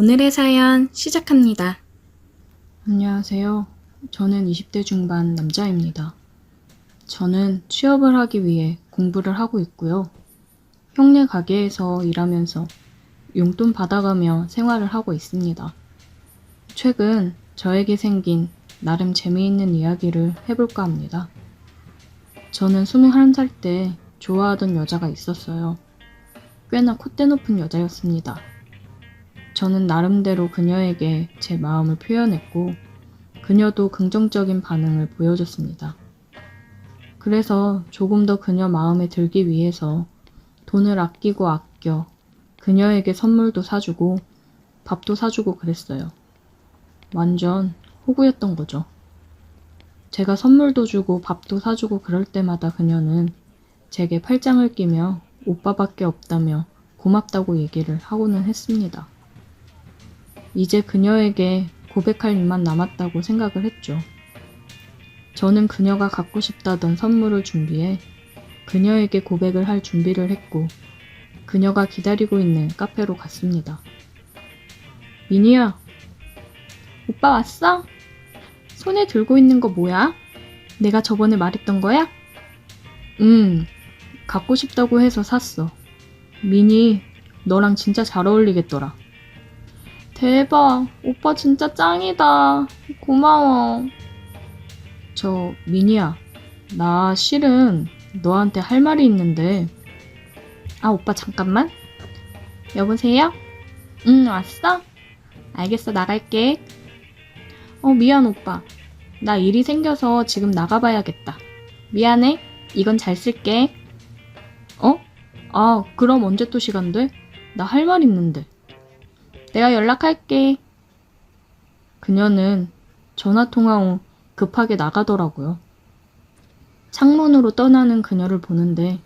오늘의 사연 시작합니다. 안녕하세요. 저는 20대 중반 남자입니다. 저는 취업을 하기 위해 공부를 하고 있고요. 형네 가게에서 일하면서 용돈 받아가며 생활을 하고 있습니다. 최근 저에게 생긴 나름 재미있는 이야기를 해볼까 합니다. 저는 21살 때 좋아하던 여자가 있었어요. 꽤나 콧대 높은 여자였습니다. 저는 나름대로 그녀에게 제 마음을 표현했고 그녀도 긍정적인 반응을 보여줬습니다. 그래서 조금 더 그녀 마음에 들기 위해서 돈을 아끼고 아껴 그녀에게 선물도 사주고 밥도 사주고 그랬어요. 완전 호구였던 거죠. 제가 선물도 주고 밥도 사주고 그럴 때마다 그녀는 제게 팔짱을 끼며 오빠밖에 없다며 고맙다고 얘기를 하고는 했습니다. 이제 그녀에게 고백할 일만 남았다고 생각을 했죠. 저는 그녀가 갖고 싶다던 선물을 준비해 그녀에게 고백을 할 준비를 했고 그녀가 기다리고 있는 카페로 갔습니다. 미니야, 오빠 왔어? 손에 들고 있는 거 뭐야? 내가 저번에 말했던 거야? 갖고 싶다고 해서 샀어. 미니, 너랑 진짜 잘 어울리겠더라. 대박, 오빠 진짜 짱이다. 고마워. 미니야, 나 실은 너한테 할 말이 있는데. 아, 오빠 잠깐만. 여보세요? 응, 왔어? 알겠어, 나갈게. 미안, 오빠. 나 일이 생겨서 지금 나가봐야겠다. 미안해. 이건 잘 쓸게. 그럼 언제 또 시간 돼? 나 할 말 있는데. 내가 연락할게. 그녀는 전화통화 후 급하게 나가더라고요. 창문으로 떠나는 그녀를 보는데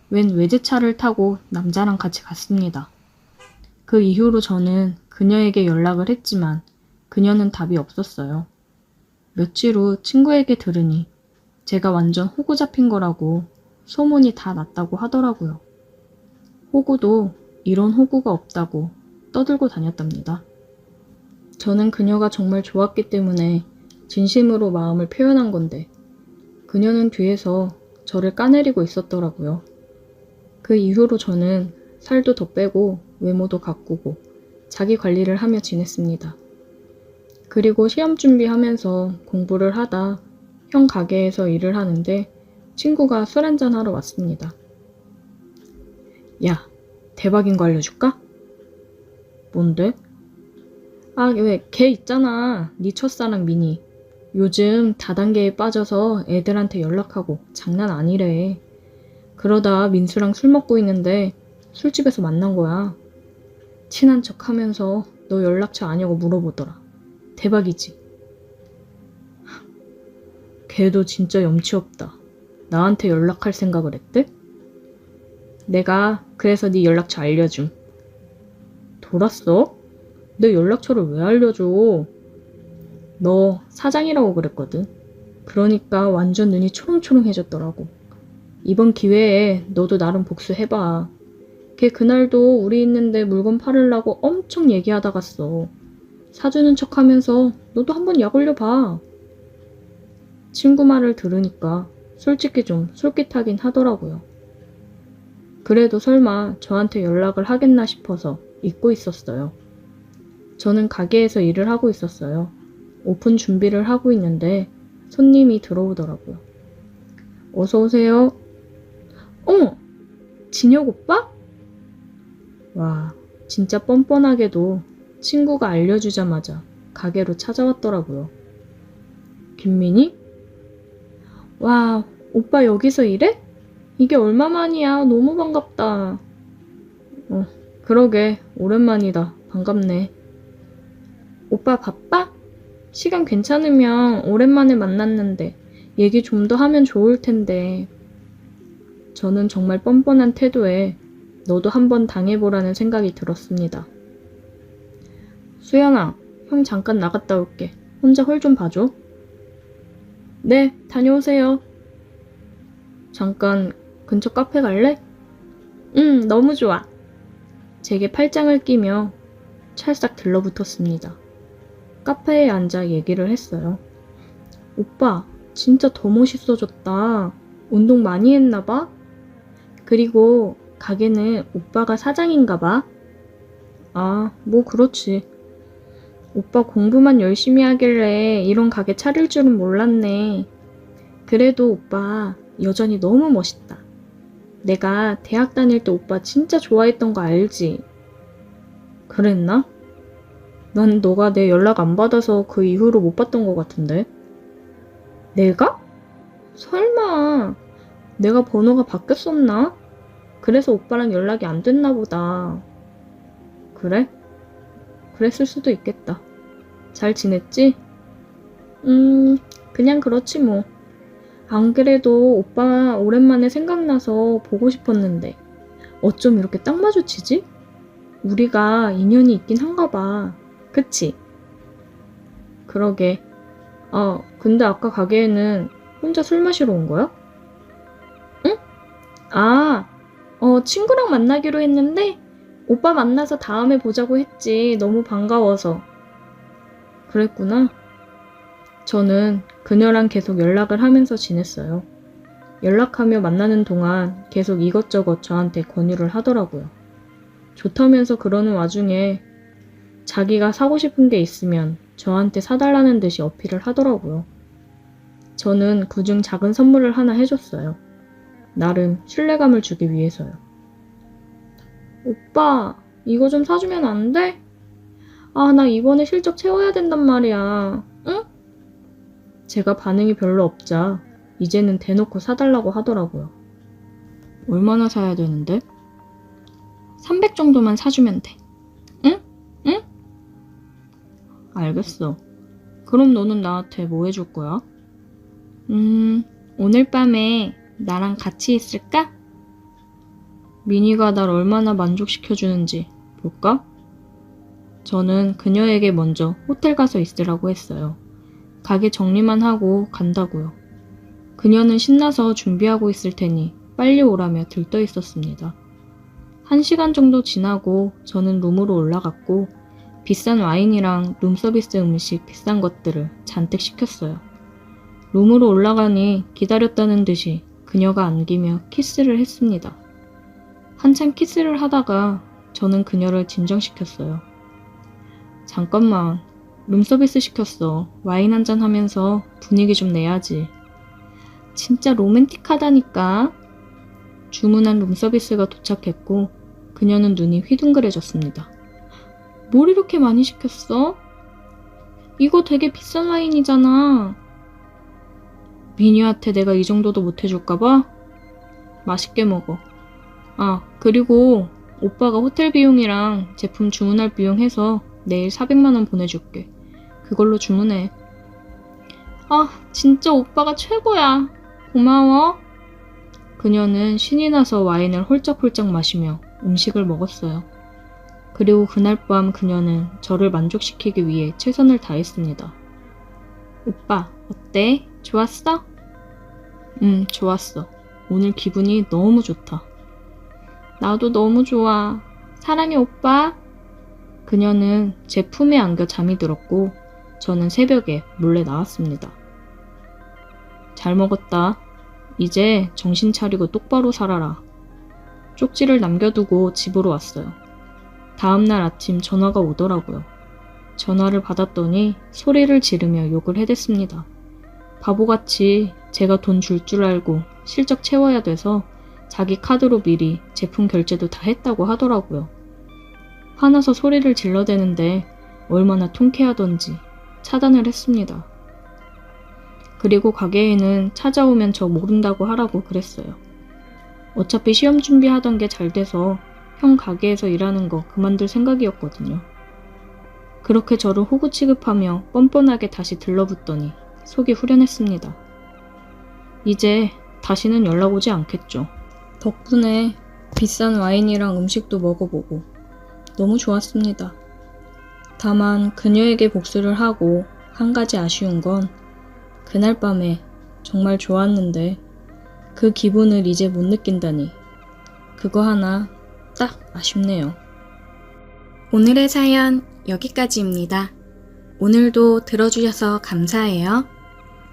웬 외제차를 타고 남자랑 같이 갔습니다. 그 이후로 저는 그녀에게 연락을 했지만 그녀는 답이 없었어요. 며칠 후 친구에게 들으니 제가 완전 호구 잡힌 거라고 소문이 다 났다고 하더라고요. 호구도 이런 호구가 없다고 떠들고 다녔답니다. 저는 그녀가 정말 좋았기 때문에 진심으로 마음을 표현한 건데 그녀는 뒤에서 저를 까내리고 있었더라고요. 그 이후로 저는 살도 더 빼고 외모도 가꾸고 자기 관리를 하며 지냈습니다. 그리고 시험 준비하면서 공부를 하다 형 가게에서 일을 하는데 친구가 술 한잔 하러 왔습니다. 야, 대박인 거 알려줄까? 뭔데? 왜 걔 있잖아. 네 첫사랑 미니. 요즘 다단계에 빠져서 애들한테 연락하고 장난 아니래. 그러다 민수랑 술 먹고 있는데 술집에서 만난 거야. 친한 척 하면서 너 연락처 아냐고 물어보더라. 대박이지? 걔도 진짜 염치 없다. 나한테 연락할 생각을 했대? 내가 그래서 네 연락처 알려줌. 돌았어? 내 연락처를 왜 알려줘? 너 사장이라고 그랬거든. 그러니까 완전 눈이 초롱초롱해졌더라고. 이번 기회에 너도 나름 복수해봐. 걔 그날도 우리 있는데 물건 팔으려고 엄청 얘기하다 갔어. 사주는 척하면서 너도 한번 약 올려봐. 친구 말을 들으니까 솔직히 좀 솔깃하긴 하더라고요. 그래도 설마 저한테 연락을 하겠나 싶어서 잊고 있었어요. 저는 가게에서 일을 하고 있었어요. 오픈 준비를 하고 있는데 손님이 들어오더라고요. 어서 오세요. 진혁 오빠? 와, 진짜 뻔뻔하게도 친구가 알려주자마자 가게로 찾아왔더라고요. 김민희? 와, 오빠 여기서 일해? 이게 얼마만이야. 너무 반갑다. 그러게, 오랜만이다. 반갑네. 오빠 바빠? 시간 괜찮으면 오랜만에 만났는데 얘기 좀 더 하면 좋을 텐데. 저는 정말 뻔뻔한 태도에 너도 한번 당해보라는 생각이 들었습니다. 수연아, 형 잠깐 나갔다 올게. 혼자 홀 좀 봐줘. 네, 다녀오세요. 잠깐 근처 카페 갈래? 응, 너무 좋아. 제게 팔짱을 끼며 찰싹 들러붙었습니다. 카페에 앉아 얘기를 했어요. 오빠, 진짜 더 멋있어졌다. 운동 많이 했나 봐? 그리고 가게는 오빠가 사장인가 봐? 아, 뭐 그렇지. 오빠 공부만 열심히 하길래 이런 가게 차릴 줄은 몰랐네. 그래도 오빠 여전히 너무 멋있다. 내가 대학 다닐 때 오빠 진짜 좋아했던 거 알지? 그랬나? 난 너가 내 연락 안 받아서 그 이후로 못 봤던 것 같은데. 내가? 설마 내가 번호가 바뀌었었나? 그래서 오빠랑 연락이 안 됐나 보다. 그래? 그랬을 수도 있겠다. 잘 지냈지? 그냥 그렇지 뭐. 안 그래도 오빠 오랜만에 생각나서 보고 싶었는데 어쩜 이렇게 딱 마주치지? 우리가 인연이 있긴 한가 봐. 그치? 그러게. 아, 근데 아까 가게에는 혼자 술 마시러 온 거야? 응? 아, 친구랑 만나기로 했는데 오빠 만나서 다음에 보자고 했지. 너무 반가워서. 그랬구나. 저는 그녀랑 계속 연락을 하면서 지냈어요. 연락하며 만나는 동안 계속 이것저것 저한테 권유를 하더라고요. 좋다면서 그러는 와중에 자기가 사고 싶은 게 있으면 저한테 사달라는 듯이 어필을 하더라고요. 저는 그중 작은 선물을 하나 해줬어요. 나름 신뢰감을 주기 위해서요. 오빠, 이거 좀 사주면 안 돼? 아, 나 이번에 실적 채워야 된단 말이야. 응? 제가 반응이 별로 없자 이제는 대놓고 사달라고 하더라고요. 얼마나 사야 되는데? 300 정도만 사주면 돼. 응? 응? 알겠어. 그럼 너는 나한테 뭐 해줄 거야? 오늘 밤에 나랑 같이 있을까? 미니가 날 얼마나 만족시켜주는지 볼까? 저는 그녀에게 먼저 호텔 가서 있으라고 했어요. 가게 정리만 하고 간다고요. 그녀는 신나서 준비하고 있을 테니 빨리 오라며 들떠 있었습니다. 1시간 정도 지나고 저는 룸으로 올라갔고 비싼 와인이랑 룸서비스 음식 비싼 것들을 잔뜩 시켰어요. 룸으로 올라가니 기다렸다는 듯이 그녀가 안기며 키스를 했습니다. 한참 키스를 하다가 저는 그녀를 진정시켰어요. 잠깐만, 룸서비스 시켰어. 와인 한잔 하면서 분위기 좀 내야지. 진짜 로맨틱하다니까. 주문한 룸서비스가 도착했고 그녀는 눈이 휘둥그레졌습니다. 뭘 이렇게 많이 시켰어? 이거 되게 비싼 와인이잖아. 미니한테 내가 이 정도도 못 해줄까봐? 맛있게 먹어. 아, 그리고 오빠가 호텔 비용이랑 제품 주문할 비용 해서 내일 400만 원 보내줄게. 그걸로 주문해. 아, 진짜 오빠가 최고야. 고마워. 그녀는 신이 나서 와인을 홀짝홀짝 마시며 음식을 먹었어요. 그리고 그날 밤 그녀는 저를 만족시키기 위해 최선을 다했습니다. 오빠, 어때? 좋았어? 좋았어. 오늘 기분이 너무 좋다. 나도 너무 좋아. 사랑해, 오빠. 그녀는 제 품에 안겨 잠이 들었고 저는 새벽에 몰래 나왔습니다. 잘 먹었다. 이제 정신 차리고 똑바로 살아라. 쪽지를 남겨두고 집으로 왔어요. 다음날 아침 전화가 오더라고요. 전화를 받았더니 소리를 지르며 욕을 해댔습니다. 바보같이 제가 돈 줄 줄 알고 실적 채워야 돼서 자기 카드로 미리 제품 결제도 다 했다고 하더라고요. 화나서 소리를 질러대는데 얼마나 통쾌하던지 차단을 했습니다. 그리고 가게에는 찾아오면 저 모른다고 하라고 그랬어요. 어차피 시험 준비하던 게 잘 돼서 형 가게에서 일하는 거 그만둘 생각이었거든요. 그렇게 저를 호구 취급하며 뻔뻔하게 다시 들러붙더니 속이 후련했습니다. 이제 다시는 연락 오지 않겠죠. 덕분에 비싼 와인이랑 음식도 먹어보고 너무 좋았습니다. 다만 그녀에게 복수를 하고 한 가지 아쉬운 건 그날 밤에 정말 좋았는데 그 기분을 이제 못 느낀다니 그거 하나 딱 아쉽네요. 오늘의 사연 여기까지입니다. 오늘도 들어주셔서 감사해요.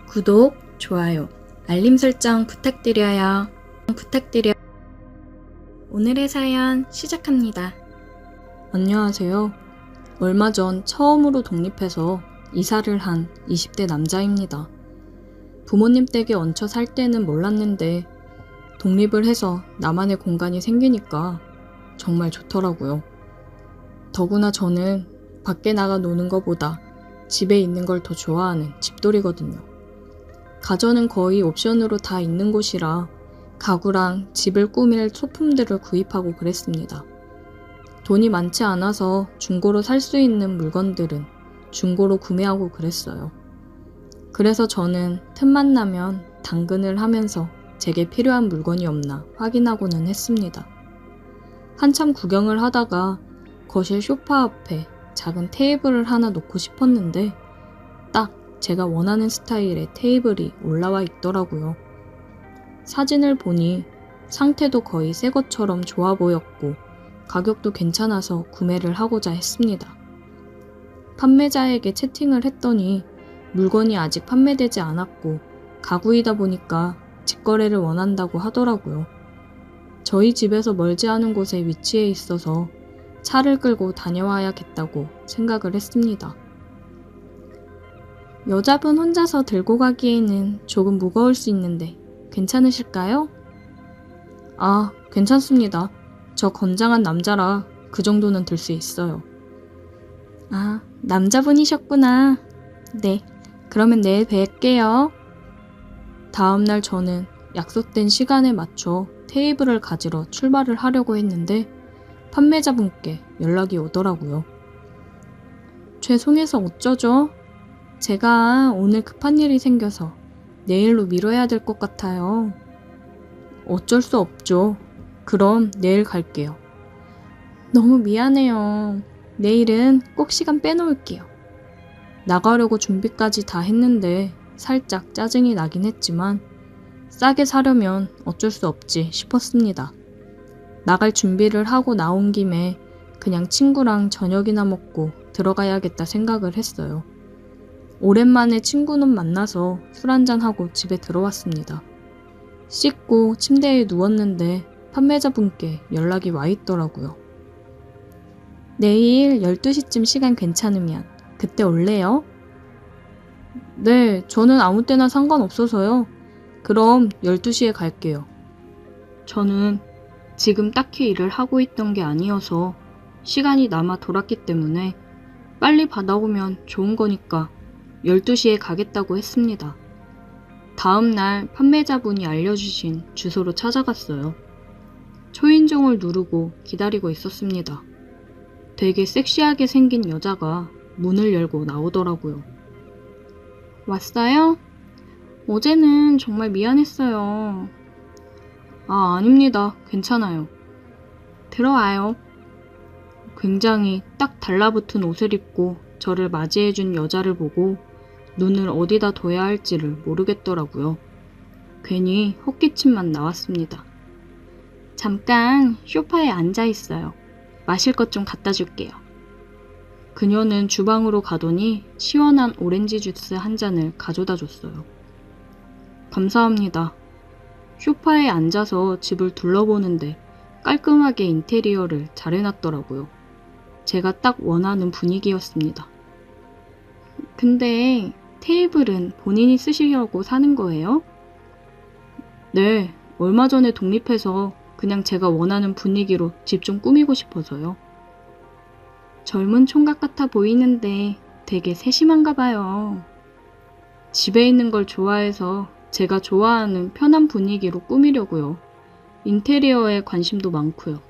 구독, 좋아요, 알림 설정 부탁드려요. 오늘의 사연 시작합니다. 안녕하세요. 얼마 전 처음으로 독립해서 이사를 한 20대 남자입니다. 부모님 댁에 얹혀 살 때는 몰랐는데 독립을 해서 나만의 공간이 생기니까 정말 좋더라고요. 더구나 저는 밖에 나가 노는 것보다 집에 있는 걸 더 좋아하는 집돌이거든요. 가전은 거의 옵션으로 다 있는 곳이라 가구랑 집을 꾸밀 소품들을 구입하고 그랬습니다. 돈이 많지 않아서 중고로 살 수 있는 물건들은 중고로 구매하고 그랬어요. 그래서 저는 틈만 나면 당근을 하면서 제게 필요한 물건이 없나 확인하고는 했습니다. 한참 구경을 하다가 거실 소파 앞에 작은 테이블을 하나 놓고 싶었는데 딱 제가 원하는 스타일의 테이블이 올라와 있더라고요. 사진을 보니 상태도 거의 새 것처럼 좋아 보였고 가격도 괜찮아서 구매를 하고자 했습니다. 판매자에게 채팅을 했더니 물건이 아직 판매되지 않았고 가구이다 보니까 직거래를 원한다고 하더라고요. 저희 집에서 멀지 않은 곳에 위치해 있어서 차를 끌고 다녀와야겠다고 생각을 했습니다. 여자분 혼자서 들고 가기에는 조금 무거울 수 있는데 괜찮으실까요? 아, 괜찮습니다. 저 건장한 남자라 그 정도는 들 수 있어요. 아, 남자분이셨구나. 네, 그러면 내일 뵐게요. 다음날 저는 약속된 시간에 맞춰 테이블을 가지러 출발을 하려고 했는데 판매자분께 연락이 오더라고요. 죄송해서 어쩌죠? 제가 오늘 급한 일이 생겨서 내일로 미뤄야 될 것 같아요. 어쩔 수 없죠. 그럼 내일 갈게요. 너무 미안해요. 내일은 꼭 시간 빼놓을게요. 나가려고 준비까지 다 했는데 살짝 짜증이 나긴 했지만 싸게 사려면 어쩔 수 없지 싶었습니다. 나갈 준비를 하고 나온 김에 그냥 친구랑 저녁이나 먹고 들어가야겠다 생각을 했어요. 오랜만에 친구는 만나서 술 한잔하고 집에 들어왔습니다. 씻고 침대에 누웠는데 판매자분께 연락이 와 있더라고요. 내일 12시쯤 시간 괜찮으면 그때 올래요? 네, 저는 아무 때나 상관없어서요. 그럼 12시에 갈게요. 저는 지금 딱히 일을 하고 있던 게 아니어서 시간이 남아 돌았기 때문에 빨리 받아오면 좋은 거니까 12시에 가겠다고 했습니다. 다음날 판매자분이 알려주신 주소로 찾아갔어요. 초인종을 누르고 기다리고 있었습니다. 되게 섹시하게 생긴 여자가 문을 열고 나오더라고요. 왔어요? 어제는 정말 미안했어요. 아, 아닙니다. 괜찮아요. 들어와요. 굉장히 딱 달라붙은 옷을 입고 저를 맞이해준 여자를 보고 눈을 어디다 둬야 할지를 모르겠더라고요. 괜히 헛기침만 나왔습니다. 잠깐 소파에 앉아 있어요. 마실 것 좀 갖다 줄게요. 그녀는 주방으로 가더니 시원한 오렌지 주스 한 잔을 가져다 줬어요. 감사합니다. 소파에 앉아서 집을 둘러보는데 깔끔하게 인테리어를 잘 해놨더라고요. 제가 딱 원하는 분위기였습니다. 근데 테이블은 본인이 쓰시려고 사는 거예요? 네, 얼마 전에 독립해서 그냥 제가 원하는 분위기로 집 좀 꾸미고 싶어서요. 젊은 총각 같아 보이는데 되게 세심한가 봐요. 집에 있는 걸 좋아해서 제가 좋아하는 편한 분위기로 꾸미려고요. 인테리어에 관심도 많고요.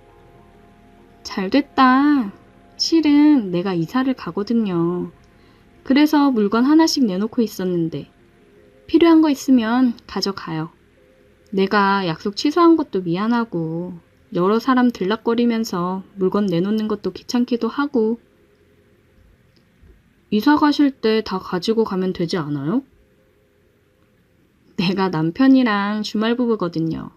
잘 됐다. 실은 내가 이사를 가거든요. 그래서 물건 하나씩 내놓고 있었는데 필요한 거 있으면 가져가요. 내가 약속 취소한 것도 미안하고 여러 사람 들락거리면서 물건 내놓는 것도 귀찮기도 하고. 이사 가실 때 다 가지고 가면 되지 않아요? 내가 남편이랑 주말 부부거든요.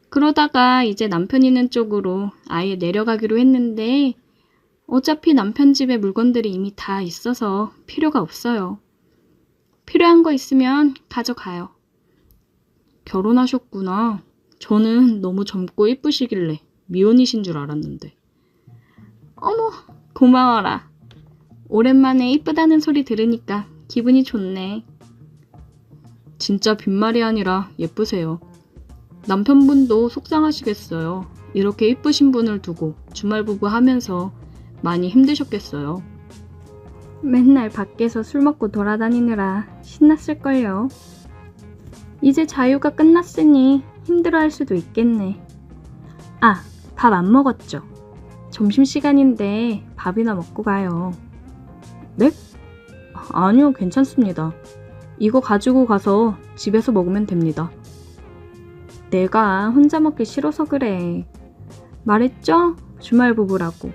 그러다가 이제 남편 있는 쪽으로 아예 내려가기로 했는데 어차피 남편 집에 물건들이 이미 다 있어서 필요가 없어요. 필요한 거 있으면 가져가요. 결혼하셨구나. 저는 너무 젊고 이쁘시길래 미혼이신 줄 알았는데. 어머, 고마워라. 오랜만에 이쁘다는 소리 들으니까 기분이 좋네. 진짜 빈말이 아니라 예쁘세요. 남편분도 속상하시겠어요. 이렇게 이쁘신 분을 두고 주말부부 하면서 많이 힘드셨겠어요. 맨날 밖에서 술 먹고 돌아다니느라 신났을걸요. 이제 자유가 끝났으니 힘들어할 수도 있겠네. 아, 밥 안 먹었죠? 점심시간인데 밥이나 먹고 가요. 네? 아니요, 괜찮습니다. 이거 가지고 가서 집에서 먹으면 됩니다. 내가 혼자 먹기 싫어서 그래. 말했죠? 주말 부부라고.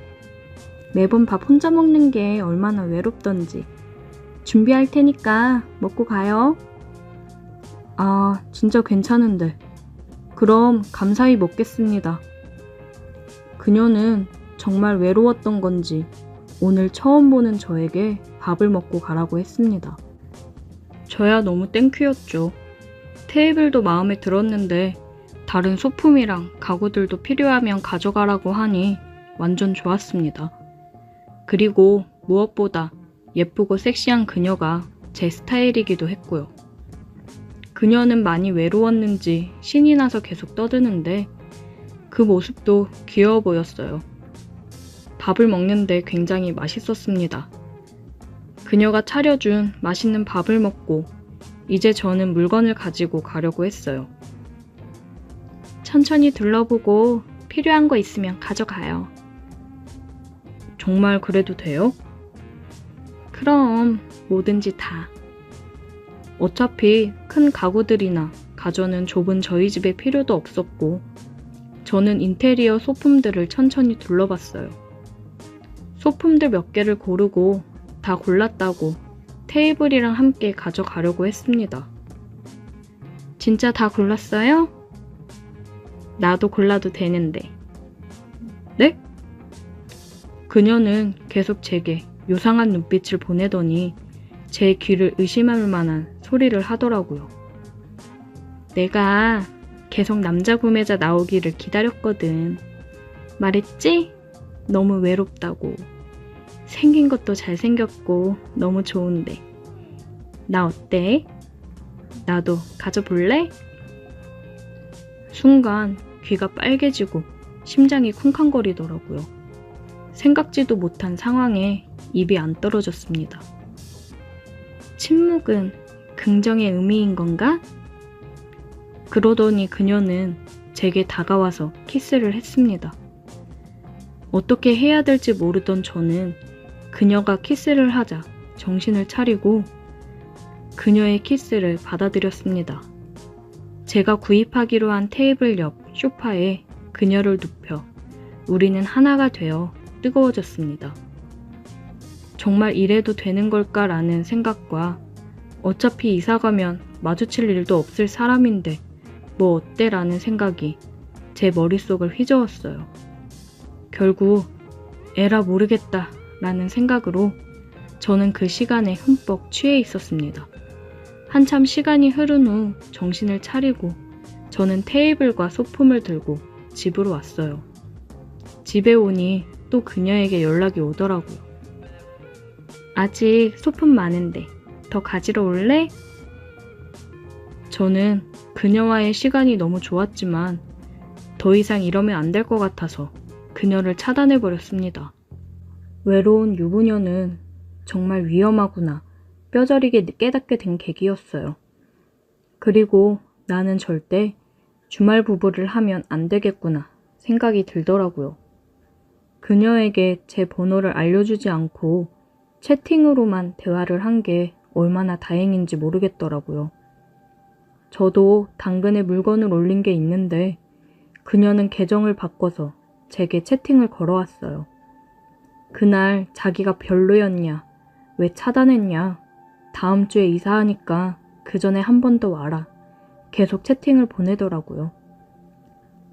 매번 밥 혼자 먹는 게 얼마나 외롭던지. 준비할 테니까 먹고 가요. 아, 진짜 괜찮은데. 그럼 감사히 먹겠습니다. 그녀는 정말 외로웠던 건지 오늘 처음 보는 저에게 밥을 먹고 가라고 했습니다. 저야 너무 땡큐였죠. 테이블도 마음에 들었는데 다른 소품이랑 가구들도 필요하면 가져가라고 하니 완전 좋았습니다. 그리고 무엇보다 예쁘고 섹시한 그녀가 제 스타일이기도 했고요. 그녀는 많이 외로웠는지 신이 나서 계속 떠드는데 그 모습도 귀여워 보였어요. 밥을 먹는데 굉장히 맛있었습니다. 그녀가 차려준 맛있는 밥을 먹고 이제 저는 물건을 가지고 가려고 했어요. 천천히 둘러보고 필요한 거 있으면 가져가요. 정말 그래도 돼요? 그럼 뭐든지 다. 어차피 큰 가구들이나 가전은 좁은 저희 집에 필요도 없었고 저는 인테리어 소품들을 천천히 둘러봤어요. 소품들 몇 개를 고르고 다 골랐다고 테이블이랑 함께 가져가려고 했습니다. 진짜 다 골랐어요? 나도 골라도 되는데. 네? 그녀는 계속 제게 요상한 눈빛을 보내더니 제 귀를 의심할 만한 소리를 하더라고요. 내가 계속 남자 구매자 나오기를 기다렸거든. 말했지? 너무 외롭다고. 생긴 것도 잘생겼고 너무 좋은데. 나 어때? 나도 가져볼래? 순간 귀가 빨개지고 심장이 쿵쾅거리더라고요. 생각지도 못한 상황에 입이 안 떨어졌습니다. 침묵은 긍정의 의미인 건가? 그러더니 그녀는 제게 다가와서 키스를 했습니다. 어떻게 해야 될지 모르던 저는 그녀가 키스를 하자 정신을 차리고 그녀의 키스를 받아들였습니다. 제가 구입하기로 한 테이블 옆 소파에 그녀를 눕혀 우리는 하나가 되어 뜨거워졌습니다. 정말 이래도 되는 걸까라는 생각과 어차피 이사가면 마주칠 일도 없을 사람인데 뭐 어때라는 생각이 제 머릿속을 휘저었어요. 결국 에라 모르겠다 라는 생각으로 저는 그 시간에 흠뻑 취해 있었습니다. 한참 시간이 흐른 후 정신을 차리고 저는 테이블과 소품을 들고 집으로 왔어요. 집에 오니 또 그녀에게 연락이 오더라고요. 아직 소품 많은데 더 가지러 올래? 저는 그녀와의 시간이 너무 좋았지만 더 이상 이러면 안 될 것 같아서 그녀를 차단해버렸습니다. 외로운 유부녀는 정말 위험하구나 뼈저리게 깨닫게 된 계기였어요. 그리고 나는 절대 주말 부부를 하면 안 되겠구나 생각이 들더라고요. 그녀에게 제 번호를 알려주지 않고 채팅으로만 대화를 한 게 얼마나 다행인지 모르겠더라고요. 저도 당근에 물건을 올린 게 있는데 그녀는 계정을 바꿔서 제게 채팅을 걸어왔어요. 그날 자기가 별로였냐, 왜 차단했냐, 다음 주에 이사하니까 그 전에 한 번 더 와라. 계속 채팅을 보내더라고요.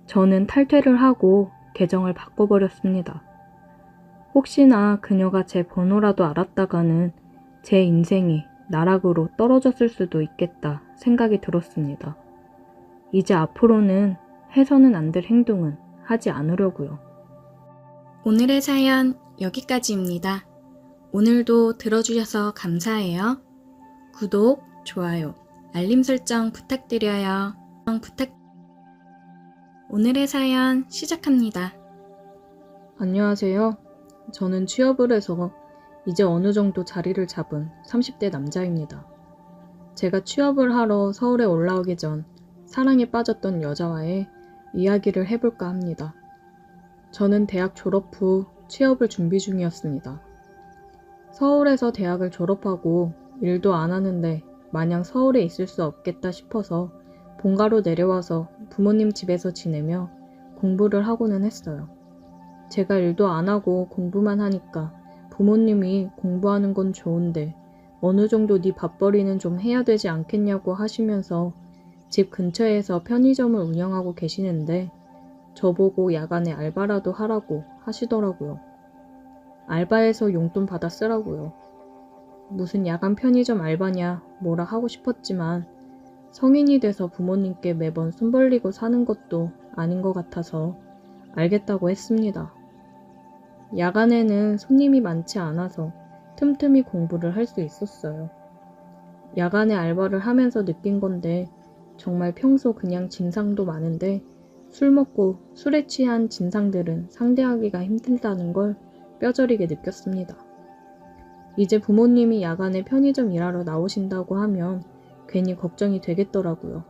저는 탈퇴를 하고 계정을 바꿔버렸습니다. 혹시나 그녀가 제 번호라도 알았다가는 제 인생이 나락으로 떨어졌을 수도 있겠다 생각이 들었습니다. 이제 앞으로는 해서는 안 될 행동은 하지 않으려고요. 오늘의 사연 여기까지입니다. 오늘도 들어주셔서 감사해요. 구독, 좋아요, 알림 설정 부탁드려요. 오늘의 사연 시작합니다. 안녕하세요. 저는 취업을 해서 이제 어느 정도 자리를 잡은 30대 남자입니다. 제가 취업을 하러 서울에 올라오기 전 사랑에 빠졌던 여자와의 이야기를 해볼까 합니다. 저는 대학 졸업 후 취업을 준비 중이었습니다. 서울에서 대학을 졸업하고 일도 안 하는데 마냥 서울에 있을 수 없겠다 싶어서 본가로 내려와서 부모님 집에서 지내며 공부를 하고는 했어요. 제가 일도 안 하고 공부만 하니까 부모님이 공부하는 건 좋은데 어느 정도 네 밥벌이는 좀 해야 되지 않겠냐고 하시면서 집 근처에서 편의점을 운영하고 계시는데 저보고 야간에 알바라도 하라고 하시더라고요. 알바해서 용돈 받아 쓰라고요. 무슨 야간 편의점 알바냐 뭐라 하고 싶었지만 성인이 돼서 부모님께 매번 손 벌리고 사는 것도 아닌 것 같아서 알겠다고 했습니다. 야간에는 손님이 많지 않아서 틈틈이 공부를 할 수 있었어요. 야간에 알바를 하면서 느낀 건데 정말 평소 그냥 진상도 많은데 술 먹고 술에 취한 진상들은 상대하기가 힘들다는 걸 뼈저리게 느꼈습니다. 이제 부모님이 야간에 편의점 일하러 나오신다고 하면 괜히 걱정이 되겠더라고요.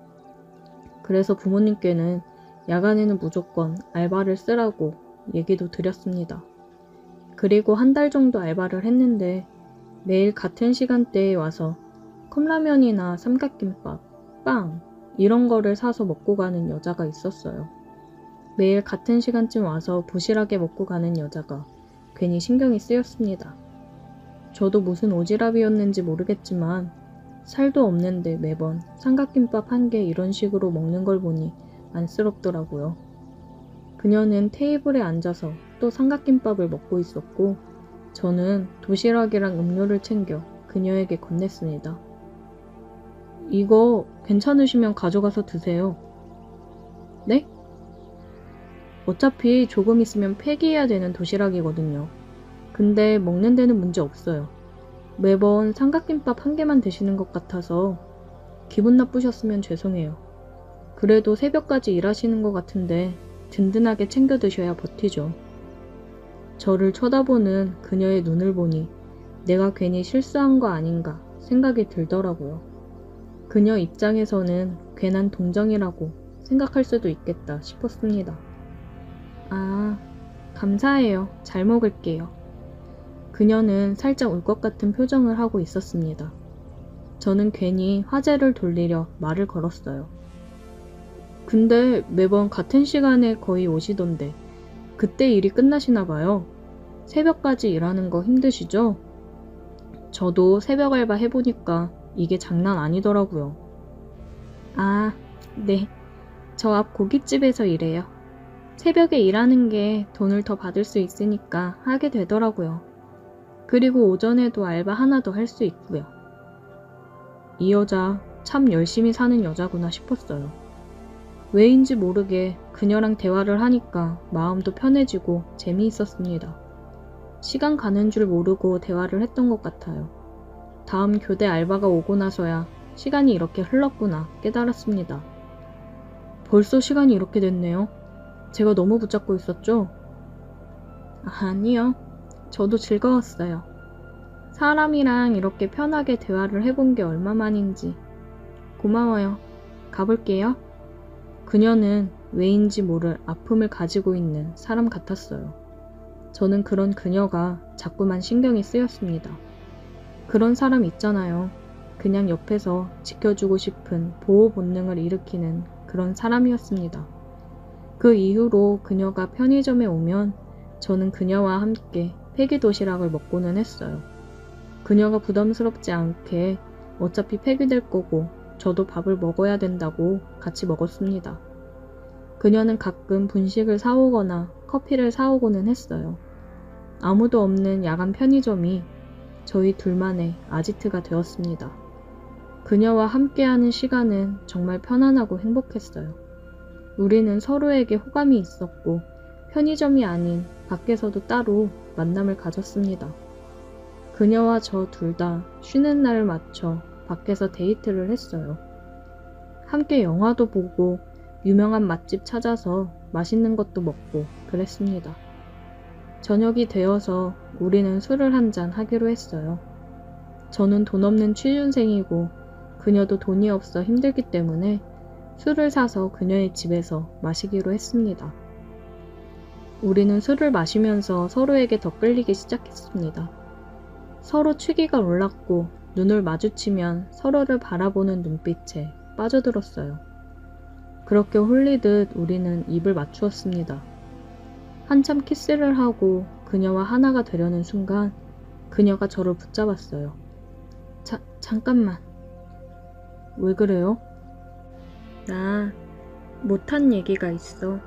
그래서 부모님께는 야간에는 무조건 알바를 쓰라고 얘기도 드렸습니다. 그리고 한 달 정도 알바를 했는데 매일 같은 시간대에 와서 컵라면이나 삼각김밥, 빵 이런 거를 사서 먹고 가는 여자가 있었어요. 매일 같은 시간쯤 와서 부실하게 먹고 가는 여자가 괜히 신경이 쓰였습니다. 저도 무슨 오지랖이었는지 모르겠지만 살도 없는데 매번 삼각김밥 한 개 이런 식으로 먹는 걸 보니 안쓰럽더라고요. 그녀는 테이블에 앉아서 또 삼각김밥을 먹고 있었고 저는 도시락이랑 음료를 챙겨 그녀에게 건넸습니다. 이거 괜찮으시면 가져가서 드세요. 네? 어차피 조금 있으면 폐기해야 되는 도시락이거든요. 근데 먹는 데는 문제 없어요. 매번 삼각김밥 한 개만 드시는 것 같아서 기분 나쁘셨으면 죄송해요. 그래도 새벽까지 일하시는 것 같은데 든든하게 챙겨 드셔야 버티죠. 저를 쳐다보는 그녀의 눈을 보니 내가 괜히 실수한 거 아닌가 생각이 들더라고요. 그녀 입장에서는 괜한 동정이라고 생각할 수도 있겠다 싶었습니다. 아, 감사해요. 잘 먹을게요. 그녀는 살짝 울 것 같은 표정을 하고 있었습니다. 저는 괜히 화제를 돌리려 말을 걸었어요. 근데 매번 같은 시간에 거의 오시던데 그때 일이 끝나시나 봐요. 새벽까지 일하는 거 힘드시죠? 저도 새벽 알바 해보니까 이게 장난 아니더라고요. 아, 네. 저 앞 고깃집에서 일해요. 새벽에 일하는 게 돈을 더 받을 수 있으니까 하게 되더라고요. 그리고 오전에도 알바 하나 더 할 수 있고요. 이 여자 참 열심히 사는 여자구나 싶었어요. 왜인지 모르게 그녀랑 대화를 하니까 마음도 편해지고 재미있었습니다. 시간 가는 줄 모르고 대화를 했던 것 같아요. 다음 교대 알바가 오고 나서야 시간이 이렇게 흘렀구나 깨달았습니다. 벌써 시간이 이렇게 됐네요. 제가 너무 붙잡고 있었죠? 아니요. 저도 즐거웠어요. 사람이랑 이렇게 편하게 대화를 해본 게 얼마만인지. 고마워요. 가볼게요. 그녀는 왜인지 모를 아픔을 가지고 있는 사람 같았어요. 저는 그런 그녀가 자꾸만 신경이 쓰였습니다. 그런 사람 있잖아요. 그냥 옆에서 지켜주고 싶은 보호 본능을 일으키는 그런 사람이었습니다. 그 이후로 그녀가 편의점에 오면 저는 그녀와 함께 폐기 도시락을 먹고는 했어요. 그녀가 부담스럽지 않게 어차피 폐기될 거고 저도 밥을 먹어야 된다고 같이 먹었습니다. 그녀는 가끔 분식을 사오거나 커피를 사오고는 했어요. 아무도 없는 야간 편의점이 저희 둘만의 아지트가 되었습니다. 그녀와 함께하는 시간은 정말 편안하고 행복했어요. 우리는 서로에게 호감이 있었고 편의점이 아닌 밖에서도 따로 만남을 가졌습니다. 그녀와 저 둘 다 쉬는 날을 맞춰 밖에서 데이트를 했어요. 함께 영화도 보고 유명한 맛집 찾아서 맛있는 것도 먹고 그랬습니다. 저녁이 되어서 우리는 술을 한잔 하기로 했어요. 저는 돈 없는 취준생이고 그녀도 돈이 없어 힘들기 때문에 술을 사서 그녀의 집에서 마시기로 했습니다. 우리는 술을 마시면서 서로에게 더 끌리기 시작했습니다. 서로 취기가 올랐고 눈을 마주치면 서로를 바라보는 눈빛에 빠져들었어요. 그렇게 홀리듯 우리는 입을 맞추었습니다. 한참 키스를 하고 그녀와 하나가 되려는 순간 그녀가 저를 붙잡았어요. 잠깐만. 왜 그래요? 나 못한 얘기가 있어.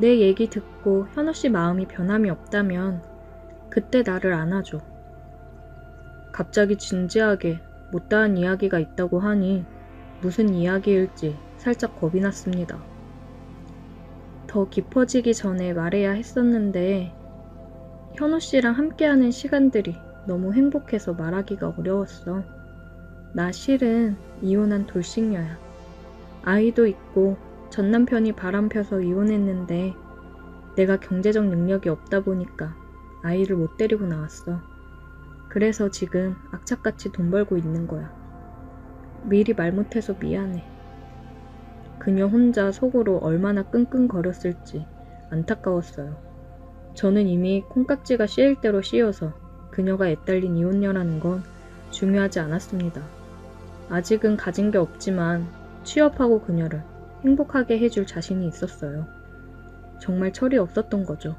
내 얘기 듣고 현우 씨 마음이 변함이 없다면 그때 나를 안아줘. 갑자기 진지하게 못다한 이야기가 있다고 하니 무슨 이야기일지 살짝 겁이 났습니다. 더 깊어지기 전에 말해야 했었는데 현우 씨랑 함께하는 시간들이 너무 행복해서 말하기가 어려웠어. 나 실은 이혼한 돌싱녀야. 아이도 있고 전 남편이 바람펴서 이혼했는데 내가 경제적 능력이 없다 보니까 아이를 못 데리고 나왔어. 그래서 지금 악착같이 돈 벌고 있는 거야. 미리 말 못해서 미안해. 그녀 혼자 속으로 얼마나 끙끙거렸을지 안타까웠어요. 저는 이미 콩깍지가 씌일 대로 씌어서 그녀가 애딸린 이혼녀라는 건 중요하지 않았습니다. 아직은 가진 게 없지만 취업하고 그녀를 행복하게 해줄 자신이 있었어요. 정말 철이 없었던 거죠.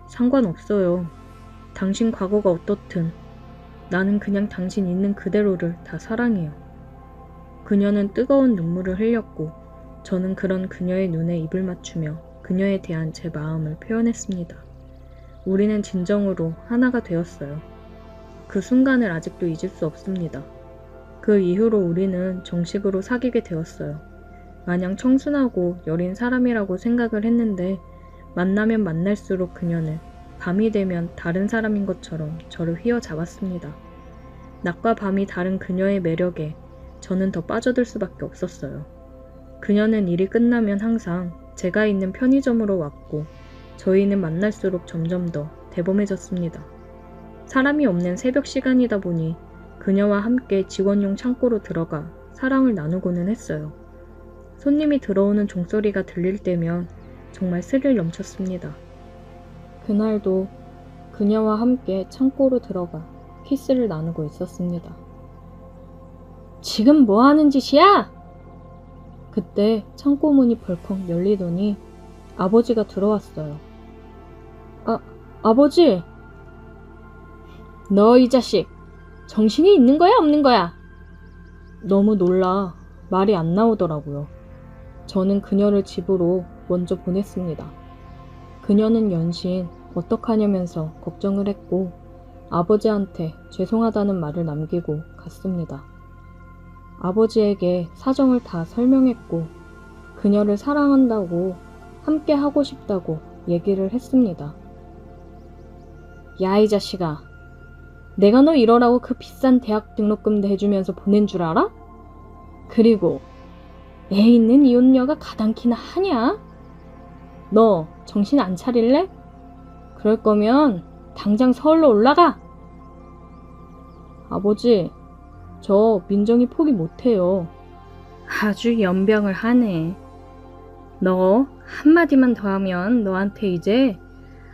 상관없어요. 당신 과거가 어떻든 나는 그냥 당신 있는 그대로를 다 사랑해요. 그녀는 뜨거운 눈물을 흘렸고 저는 그런 그녀의 눈에 입을 맞추며 그녀에 대한 제 마음을 표현했습니다. 우리는 진정으로 하나가 되었어요. 그 순간을 아직도 잊을 수 없습니다. 그 이후로 우리는 정식으로 사귀게 되었어요. 마냥 청순하고 여린 사람이라고 생각을 했는데 만나면 만날수록 그녀는 밤이 되면 다른 사람인 것처럼 저를 휘어잡았습니다. 낮과 밤이 다른 그녀의 매력에 저는 더 빠져들 수밖에 없었어요. 그녀는 일이 끝나면 항상 제가 있는 편의점으로 왔고 저희는 만날수록 점점 더 대범해졌습니다. 사람이 없는 새벽 시간이다 보니 그녀와 함께 직원용 창고로 들어가 사랑을 나누고는 했어요. 손님이 들어오는 종소리가 들릴 때면 정말 스릴 넘쳤습니다. 그날도 그녀와 함께 창고로 들어가 키스를 나누고 있었습니다. 지금 뭐 하는 짓이야? 그때 창고 문이 벌컥 열리더니 아버지가 들어왔어요. 아버지! 너 이 자식! 정신이 있는 거야 없는 거야? 너무 놀라 말이 안 나오더라고요. 저는 그녀를 집으로 먼저 보냈습니다. 그녀는 연신 어떡하냐면서 걱정을 했고 아버지한테 죄송하다는 말을 남기고 갔습니다. 아버지에게 사정을 다 설명했고 그녀를 사랑한다고 함께 하고 싶다고 얘기를 했습니다. 야, 이 자식아. 내가 너 이러라고 그 비싼 대학 등록금 내주면서 보낸 줄 알아? 그리고 애 있는 이혼녀가 가당키나 하냐? 너 정신 안 차릴래? 그럴 거면 당장 서울로 올라가! 아버지, 저 민정이 포기 못해요. 아주 연병을 하네. 너 한마디만 더 하면 너한테 이제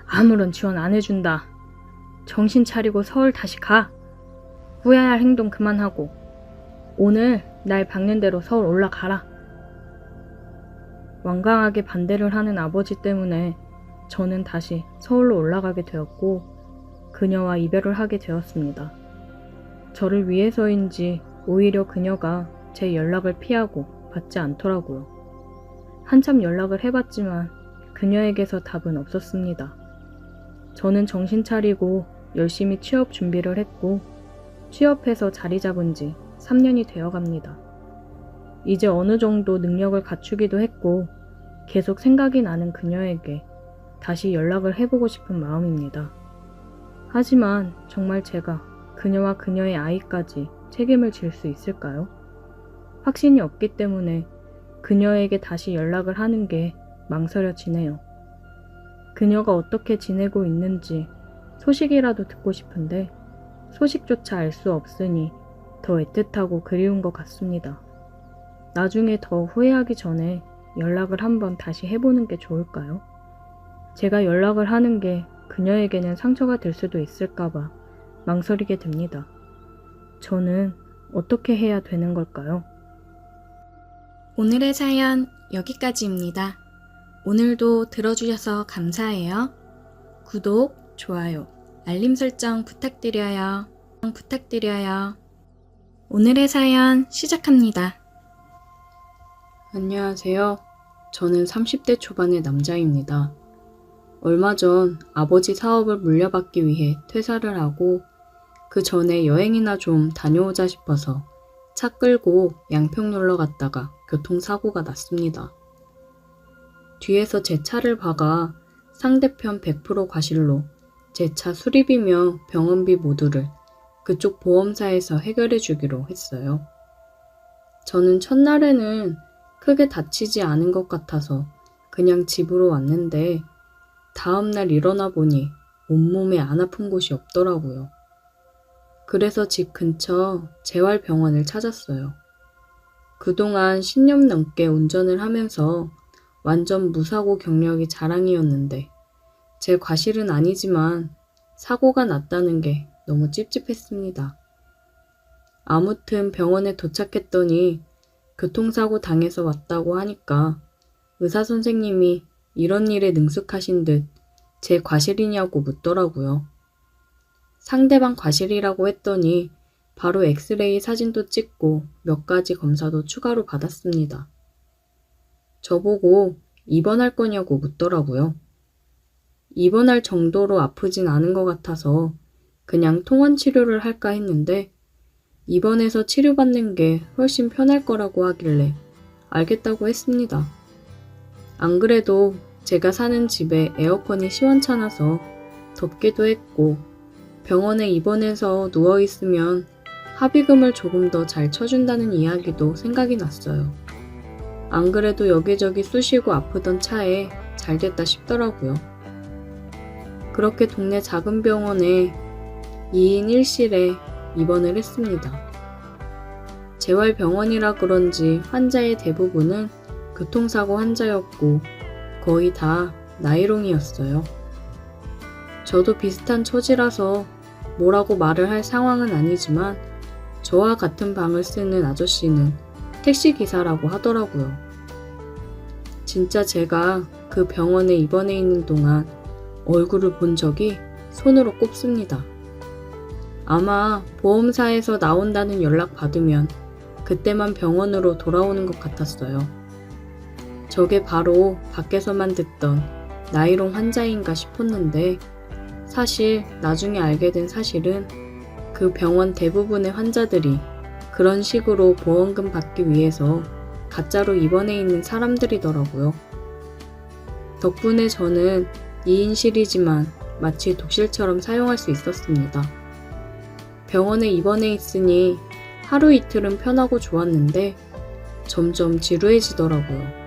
아무런 지원 안 해준다. 정신 차리고 서울 다시 가. 후회할 행동 그만하고 오늘 날 박는 대로 서울 올라가라. 완강하게 반대를 하는 아버지 때문에 저는 다시 서울로 올라가게 되었고 그녀와 이별을 하게 되었습니다. 저를 위해서인지 오히려 그녀가 제 연락을 피하고 받지 않더라고요. 한참 연락을 해봤지만 그녀에게서 답은 없었습니다. 저는 정신 차리고 열심히 취업 준비를 했고 취업해서 자리 잡은 지 3년이 되어 갑니다. 이제 어느 정도 능력을 갖추기도 했고 계속 생각이 나는 그녀에게 다시 연락을 해보고 싶은 마음입니다. 하지만 정말 제가 그녀와 그녀의 아이까지 책임을 질 수 있을까요? 확신이 없기 때문에 그녀에게 다시 연락을 하는 게 망설여지네요. 그녀가 어떻게 지내고 있는지 소식이라도 듣고 싶은데 소식조차 알 수 없으니 더 애틋하고 그리운 것 같습니다. 나중에 더 후회하기 전에 연락을 한번 다시 해보는 게 좋을까요? 제가 연락을 하는 게 그녀에게는 상처가 될 수도 있을까봐 망설이게 됩니다. 저는 어떻게 해야 되는 걸까요? 오늘의 사연 여기까지입니다. 오늘도 들어주셔서 감사해요. 구독, 좋아요, 알림 설정 부탁드려요. 오늘의 사연 시작합니다. 안녕하세요. 저는 30대 초반의 남자입니다. 얼마 전 아버지 사업을 물려받기 위해 퇴사를 하고 그 전에 여행이나 좀 다녀오자 싶어서 차 끌고 양평 놀러 갔다가 교통사고가 났습니다. 뒤에서 제 차를 박아 상대편 100% 과실로 제 차 수리비며 병원비 모두를 그쪽 보험사에서 해결해 주기로 했어요. 저는 첫날에는 크게 다치지 않은 것 같아서 그냥 집으로 왔는데 다음날 일어나 보니 온몸에 안 아픈 곳이 없더라고요. 그래서 집 근처 재활병원을 찾았어요. 그동안 10년 넘게 운전을 하면서 완전 무사고 경력이 자랑이었는데 제 과실은 아니지만 사고가 났다는 게 너무 찝찝했습니다. 아무튼 병원에 도착했더니 교통사고 당해서 왔다고 하니까 의사 선생님이 이런 일에 능숙하신 듯 제 과실이냐고 묻더라고요. 상대방 과실이라고 했더니 바로 엑스레이 사진도 찍고 몇 가지 검사도 추가로 받았습니다. 저보고 입원할 거냐고 묻더라고요. 입원할 정도로 아프진 않은 것 같아서 그냥 통원 치료를 할까 했는데 입원해서 치료받는 게 훨씬 편할 거라고 하길래 알겠다고 했습니다. 안 그래도 제가 사는 집에 에어컨이 시원찮아서 덥기도 했고 병원에 입원해서 누워있으면 합의금을 조금 더 잘 쳐준다는 이야기도 생각이 났어요. 안 그래도 여기저기 쑤시고 아프던 차에 잘 됐다 싶더라고요. 그렇게 동네 작은 병원에 2인 1실에 입원을 했습니다. 재활병원이라 그런지 환자의 대부분은 교통사고 환자였고 거의 다 나이롱이었어요. 저도 비슷한 처지라서 뭐라고 말을 할 상황은 아니지만 저와 같은 방을 쓰는 아저씨는 택시기사라고 하더라고요. 진짜 제가 그 병원에 입원해 있는 동안 얼굴을 본 적이 손으로 꼽습니다. 아마 보험사에서 나온다는 연락 받으면 그때만 병원으로 돌아오는 것 같았어요. 저게 바로 밖에서만 듣던 나이롱 환자인가 싶었는데 사실 나중에 알게 된 사실은 그 병원 대부분의 환자들이 그런 식으로 보험금 받기 위해서 가짜로 입원해 있는 사람들이더라고요. 덕분에 저는 2인실이지만 마치 독실처럼 사용할 수 있었습니다. 병원에 입원해 있으니 하루 이틀은 편하고 좋았는데 점점 지루해지더라고요.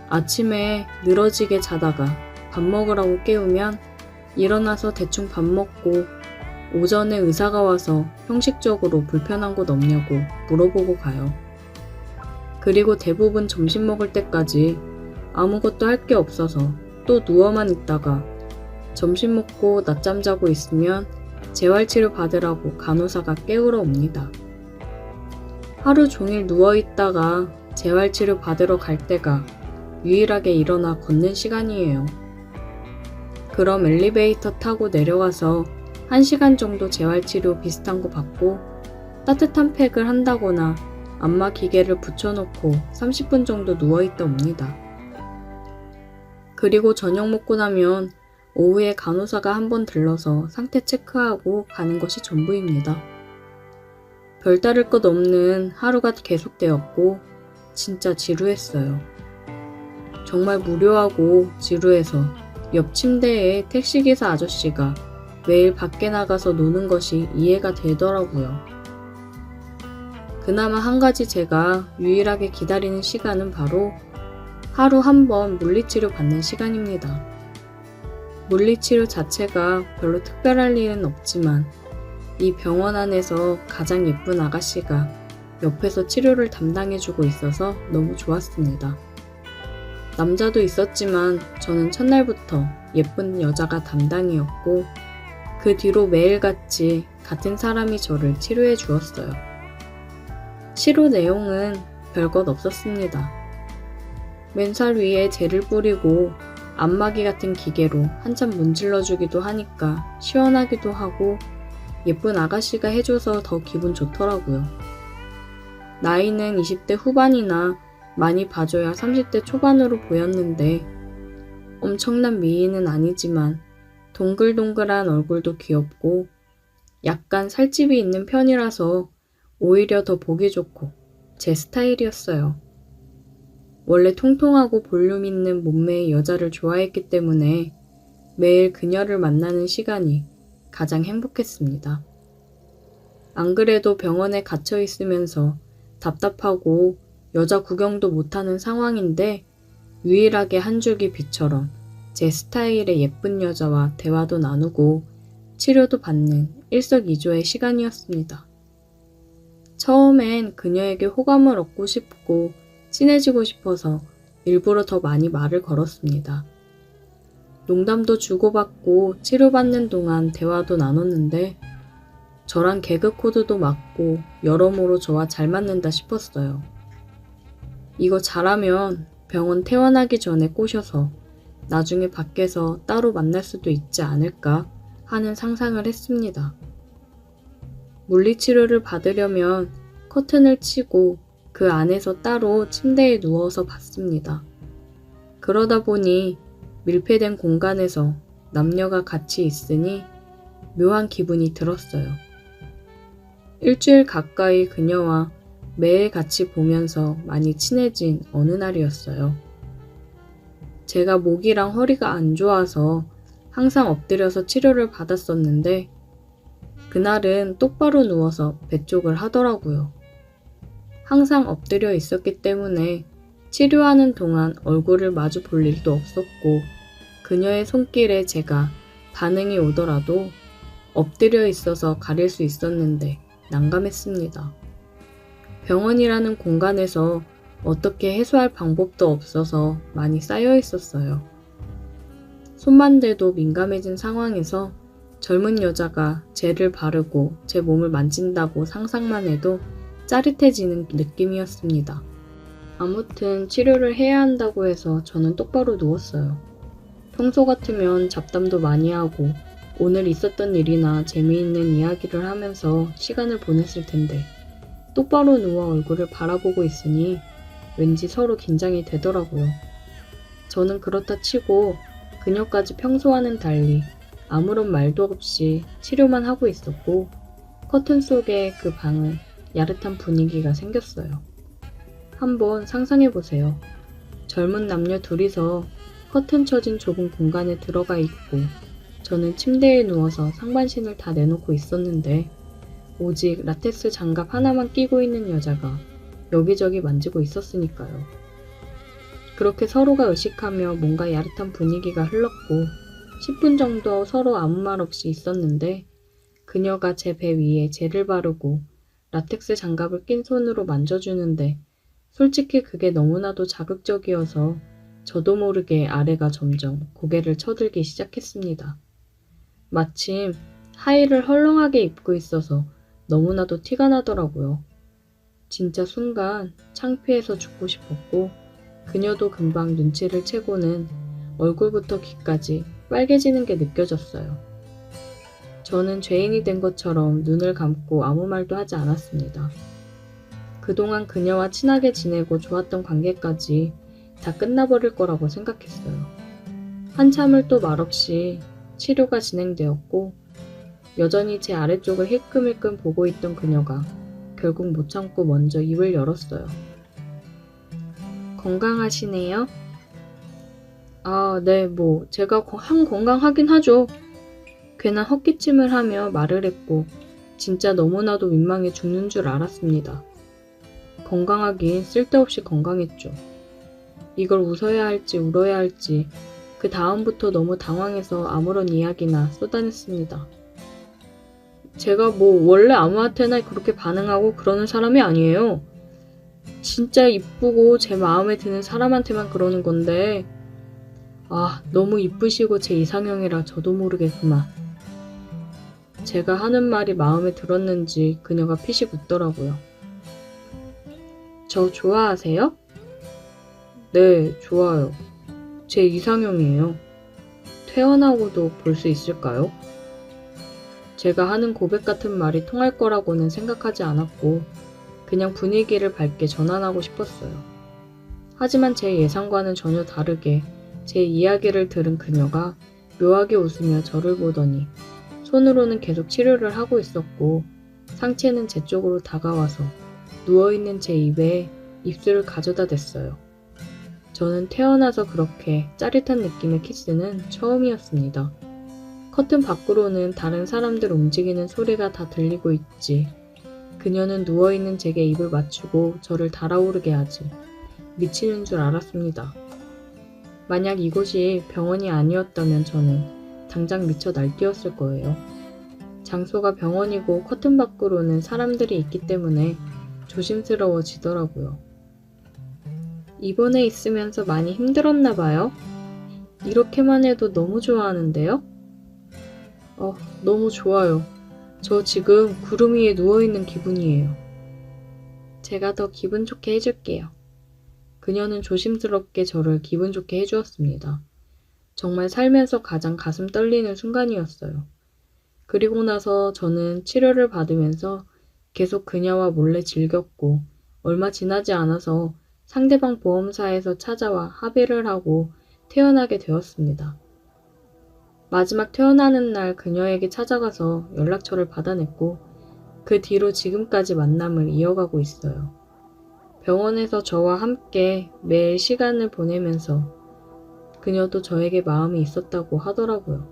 아침에 늘어지게 자다가 밥 먹으라고 깨우면 일어나서 대충 밥 먹고 오전에 의사가 와서 형식적으로 불편한 곳 없냐고 물어보고 가요. 그리고 대부분 점심 먹을 때까지 아무것도 할 게 없어서 또 누워만 있다가 점심 먹고 낮잠 자고 있으면 재활치료 받으라고 간호사가 깨우러 옵니다. 하루 종일 누워있다가 재활치료 받으러 갈 때가 유일하게 일어나 걷는 시간이에요. 그럼 엘리베이터 타고 내려가서 1시간 정도 재활치료 비슷한 거 받고 따뜻한 팩을 한다거나 안마 기계를 붙여놓고 30분 정도 누워있다 옵니다. 그리고 저녁 먹고 나면 오후에 간호사가 한번 들러서 상태 체크하고 가는 것이 전부입니다. 별다를 것 없는 하루가 계속되었고 진짜 지루했어요. 정말 무료하고 지루해서 옆 침대에 택시기사 아저씨가 매일 밖에 나가서 노는 것이 이해가 되더라고요. 그나마 한 가지 제가 유일하게 기다리는 시간은 바로 하루 한 번 물리치료 받는 시간입니다. 물리치료 자체가 별로 특별할 일은 없지만 이 병원 안에서 가장 예쁜 아가씨가 옆에서 치료를 담당해주고 있어서 너무 좋았습니다. 남자도 있었지만 저는 첫날부터 예쁜 여자가 담당이었고 그 뒤로 매일같이 같은 사람이 저를 치료해 주었어요. 치료 내용은 별것 없었습니다. 맨살 위에 젤을 뿌리고 안마기 같은 기계로 한참 문질러주기도 하니까 시원하기도 하고 예쁜 아가씨가 해줘서 더 기분 좋더라고요. 나이는 20대 후반이나 많이 봐줘야 30대 초반으로 보였는데 엄청난 미인은 아니지만 동글동글한 얼굴도 귀엽고 약간 살집이 있는 편이라서 오히려 더 보기 좋고 제 스타일이었어요. 원래 통통하고 볼륨 있는 몸매의 여자를 좋아했기 때문에 매일 그녀를 만나는 시간이 가장 행복했습니다. 안 그래도 병원에 갇혀 있으면서 답답하고 여자 구경도 못하는 상황인데 유일하게 한 줄기 빛처럼 제 스타일의 예쁜 여자와 대화도 나누고 치료도 받는 일석이조의 시간이었습니다. 처음엔 그녀에게 호감을 얻고 싶고 친해지고 싶어서 일부러 더 많이 말을 걸었습니다. 농담도 주고받고 치료받는 동안 대화도 나눴는데 저랑 개그 코드도 맞고 여러모로 저와 잘 맞는다 싶었어요. 이거 잘하면 병원 퇴원하기 전에 꼬셔서 나중에 밖에서 따로 만날 수도 있지 않을까 하는 상상을 했습니다. 물리치료를 받으려면 커튼을 치고 그 안에서 따로 침대에 누워서 받습니다. 그러다 보니 밀폐된 공간에서 남녀가 같이 있으니 묘한 기분이 들었어요. 일주일 가까이 그녀와 매일 같이 보면서 많이 친해진 어느 날이었어요. 제가 목이랑 허리가 안 좋아서 항상 엎드려서 치료를 받았었는데 그날은 똑바로 누워서 배 쪽을 하더라고요. 항상 엎드려 있었기 때문에 치료하는 동안 얼굴을 마주 볼 일도 없었고 그녀의 손길에 제가 반응이 오더라도 엎드려 있어서 가릴 수 있었는데 난감했습니다. 병원이라는 공간에서 어떻게 해소할 방법도 없어서 많이 쌓여 있었어요. 손만 대도 민감해진 상황에서 젊은 여자가 젤을 바르고 제 몸을 만진다고 상상만 해도 짜릿해지는 느낌이었습니다. 아무튼 치료를 해야 한다고 해서 저는 똑바로 누웠어요. 평소 같으면 잡담도 많이 하고 오늘 있었던 일이나 재미있는 이야기를 하면서 시간을 보냈을 텐데 똑바로 누워 얼굴을 바라보고 있으니 왠지 서로 긴장이 되더라고요. 저는 그렇다 치고 그녀까지 평소와는 달리 아무런 말도 없이 치료만 하고 있었고 커튼 속의 그 방은 야릇한 분위기가 생겼어요. 한번 상상해보세요. 젊은 남녀 둘이서 커튼 쳐진 좁은 공간에 들어가 있고 저는 침대에 누워서 상반신을 다 내놓고 있었는데 오직 라텍스 장갑 하나만 끼고 있는 여자가 여기저기 만지고 있었으니까요. 그렇게 서로가 의식하며 뭔가 야릇한 분위기가 흘렀고 10분 정도 서로 아무 말 없이 있었는데 그녀가 제 배 위에 젤을 바르고 라텍스 장갑을 낀 손으로 만져주는데 솔직히 그게 너무나도 자극적이어서 저도 모르게 아래가 점점 고개를 쳐들기 시작했습니다. 마침 하의를 헐렁하게 입고 있어서 너무나도 티가 나더라고요. 진짜 순간 창피해서 죽고 싶었고 그녀도 금방 눈치를 채고는 얼굴부터 귀까지 빨개지는 게 느껴졌어요. 저는 죄인이 된 것처럼 눈을 감고 아무 말도 하지 않았습니다. 그동안 그녀와 친하게 지내고 좋았던 관계까지 다 끝나버릴 거라고 생각했어요. 한참을 또 말없이 치료가 진행되었고 여전히 제 아래쪽을 힐끔힐끔 보고 있던 그녀가 결국 못 참고 먼저 입을 열었어요. 건강하시네요? 아, 네, 제가 건강하긴 하죠. 괜한 헛기침을 하며 말을 했고 진짜 너무나도 민망해 죽는 줄 알았습니다. 건강하긴 쓸데없이 건강했죠. 이걸 웃어야 할지 울어야 할지 그 다음부터 너무 당황해서 아무런 이야기나 쏟아냈습니다. 제가 원래 아무한테나 그렇게 반응하고 그러는 사람이 아니에요. 진짜 이쁘고 제 마음에 드는 사람한테만 그러는 건데 너무 이쁘시고 제 이상형이라 저도 모르게 그만. 제가 하는 말이 마음에 들었는지 그녀가 피식 웃더라고요. 저 좋아하세요? 네, 좋아요. 제 이상형이에요. 태어나고도 볼 수 있을까요? 제가 하는 고백 같은 말이 통할 거라고는 생각하지 않았고 그냥 분위기를 밝게 전환하고 싶었어요. 하지만 제 예상과는 전혀 다르게 제 이야기를 들은 그녀가 묘하게 웃으며 저를 보더니 손으로는 계속 치료를 하고 있었고 상체는 제 쪽으로 다가와서 누워있는 제 입에 입술을 가져다 댔어요. 저는 태어나서 그렇게 짜릿한 느낌의 키스는 처음이었습니다. 커튼 밖으로는 다른 사람들 움직이는 소리가 다 들리고 있지. 그녀는 누워있는 제게 입을 맞추고 저를 달아오르게 하지. 미치는 줄 알았습니다. 만약 이곳이 병원이 아니었다면 저는 당장 미쳐 날뛰었을 거예요. 장소가 병원이고 커튼 밖으로는 사람들이 있기 때문에 조심스러워지더라고요. 입원해 있으면서 많이 힘들었나 봐요? 이렇게만 해도 너무 좋아하는데요? 너무 좋아요. 저 지금 구름 위에 누워있는 기분이에요. 제가 더 기분 좋게 해줄게요. 그녀는 조심스럽게 저를 기분 좋게 해주었습니다. 정말 살면서 가장 가슴 떨리는 순간이었어요. 그리고 나서 저는 치료를 받으면서 계속 그녀와 몰래 즐겼고 얼마 지나지 않아서 상대방 보험사에서 찾아와 합의를 하고 퇴원하게 되었습니다. 마지막 퇴원하는 날 그녀에게 찾아가서 연락처를 받아냈고 그 뒤로 지금까지 만남을 이어가고 있어요. 병원에서 저와 함께 매일 시간을 보내면서 그녀도 저에게 마음이 있었다고 하더라고요.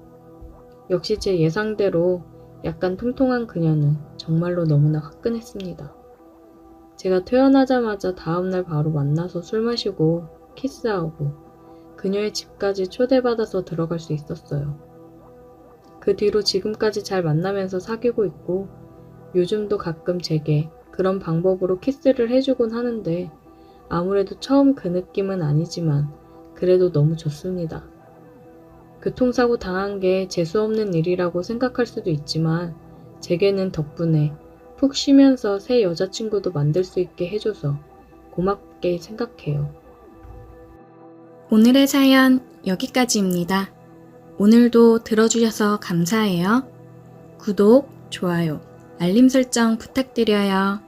역시 제 예상대로 약간 통통한 그녀는 정말로 너무나 화끈했습니다. 제가 퇴원하자마자 다음날 바로 만나서 술 마시고 키스하고 그녀의 집까지 초대받아서 들어갈 수 있었어요. 그 뒤로 지금까지 잘 만나면서 사귀고 있고 요즘도 가끔 제게 그런 방법으로 키스를 해주곤 하는데 아무래도 처음 그 느낌은 아니지만 그래도 너무 좋습니다. 교통사고 당한 게 재수없는 일이라고 생각할 수도 있지만 제게는 덕분에 푹 쉬면서 새 여자친구도 만들 수 있게 해줘서 고맙게 생각해요. 오늘의 사연 여기까지입니다. 오늘도 들어주셔서 감사해요. 구독, 좋아요, 알림 설정 부탁드려요.